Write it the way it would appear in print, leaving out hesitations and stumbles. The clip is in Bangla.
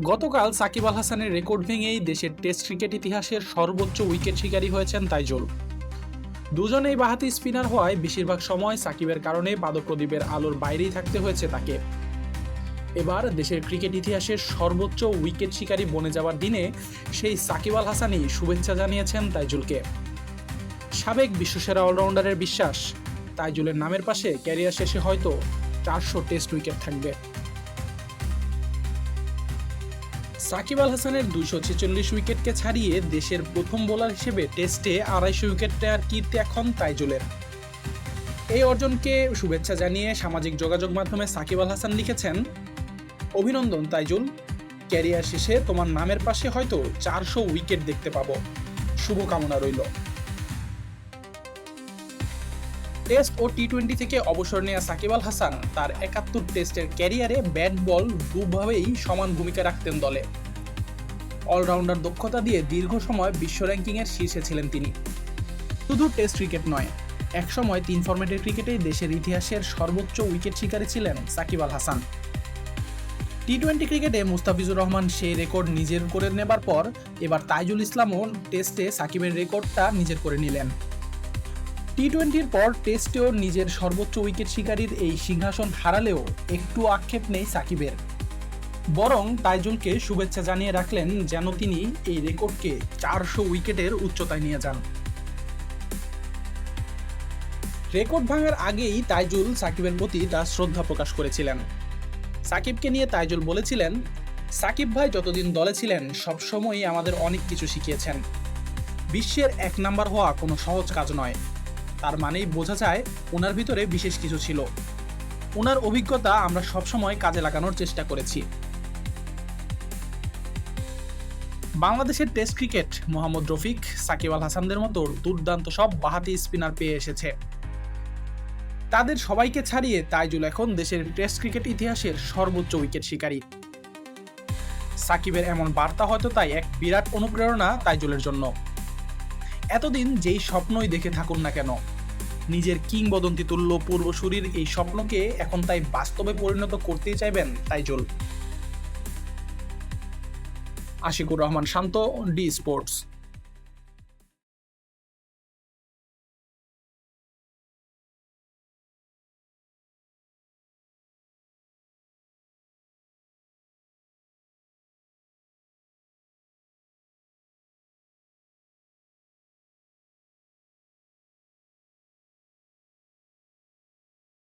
গতকাল সাকিব আল হাসানের রেকর্ড ভেঙেই দেশের টেস্ট ক্রিকেট ইতিহাসের সর্বোচ্চ উইকেট শিকারী হয়েছেন তাইজুল। দুজনেই বাঁহাতি স্পিনার হওয়ায় বেশিরভাগ সময় সাকিবের কারণে পাদপ্রদীপের আলোর বাইরেই থাকতে হয়েছে তাকে। এবার দেশের ক্রিকেট ইতিহাসের সর্বোচ্চ উইকেট শিকারী বনে যাওয়ার দিনে সেই সাকিব আল হাসানই শুভেচ্ছা জানিয়েছেন তাইজুলকে। সাবেক বিশ্বসেরা অলরাউন্ডারের বিশ্বাস, তাইজুলের নামের পাশে ক্যারিয়ার শেষে হয়তো 400 টেস্ট উইকেট থাকবে। সাকিব আল হাসানের 246 উইকেটকে ছাড়িয়ে দেশের প্রথম বোলার হিসেবে টেস্টে 250 উইকেট নেওয়ার কীর্তি এখন তাইজুলের। এই অর্জনকে শুভেচ্ছা জানিয়ে সামাজিক যোগাযোগ মাধ্যমে সাকিব আল হাসান লিখেছেন, অভিনন্দন তাইজুল, ক্যারিয়ার শেষে তোমার নামের পাশে হয়তো 400 উইকেট দেখতে পাবো, শুভকামনা রইল। টেস্ট ও টি-20 থেকে অবসর নেওয়া সাকিব আল হাসান তার 71 টেস্টের ক্যারিয়ারে ব্যাট বল দুভাবেই সমান ভূমিকা রাখতেন দলে। অলরাউন্ডার দক্ষতা দিয়ে দীর্ঘ সময় বিশ্ব র্যাঙ্কিংয়ের শীর্ষে ছিলেন তিনি। শুধু টেস্ট ক্রিকেট নয়, একসময় 3 ফরম্যাটের ক্রিকেটেই দেশের ইতিহাসের সর্বোচ্চ উইকেট শিকারী ছিলেন সাকিব আল হাসান। টি-20 ক্রিকেটে মুস্তাফিজুর রহমান সেই রেকর্ড নিজের করে নেবার পর এবার তাইজুল ইসলামও টেস্টে সাকিবের রেকর্ডটা নিজের করে নিলেন। টি-20-র পর টেস্টেও নিজের সর্বোচ্চ উইকেট শিকারীর এই সিংহাসন হারালেও একটু আক্ষেপ নেই সাকিবের। বরং তাইজুলকে শুভেচ্ছা জানিয়ে রাখলেন যেন তিনি এই রেকর্ডকে 400 উইকেটের উচ্চতায় নিয়ে যান। রেকর্ড ভাঙার আগেই তাইজুল সাকিবের প্রতি তার শ্রদ্ধা প্রকাশ করেছিলেন। সাকিবকে নিয়ে তাইজুল বলেছিলেন, সাকিব ভাই যতদিন দলে ছিলেন সবসময়ই আমাদের অনেক কিছু শিখিয়েছেন। বিশ্বের 1 নাম্বার হওয়া কোনো সহজ কাজ নয়। তার মানেই বোঝা যায় ওনার ভিতরে বিশেষ কিছু ছিল। ওনার অভিজ্ঞতা আমরা সবসময় কাজে লাগানোর চেষ্টা করেছি। বাংলাদেশের টেস্ট ক্রিকেট মোহাম্মদ রফিক, সাকিব আল হাসানদের মতো দুর্দান্ত সব বাঁহাতি স্পিনার পেয়ে এসেছে। তাদের সবাইকে ছাড়িয়ে তাইজুল এখন দেশের টেস্ট ক্রিকেট ইতিহাসের সর্বোচ্চ উইকেট শিকারী। সাকিবের এমন বার্তা হয়তো তাই এক বিরাট অনুপ্রেরণা তাইজুলের জন্য। এতদিন যেই স্বপ্নই দেখে থাকুন না কেন, নিজের কিংবদন্তি তুল্য পূর্বসূরির এই স্বপ্নকে এখন তাই বাস্তবে পরিণত করতেই চাইবেন তাইজুল। আশিকুর রহমান শান্ত, ডি স্পোর্টস।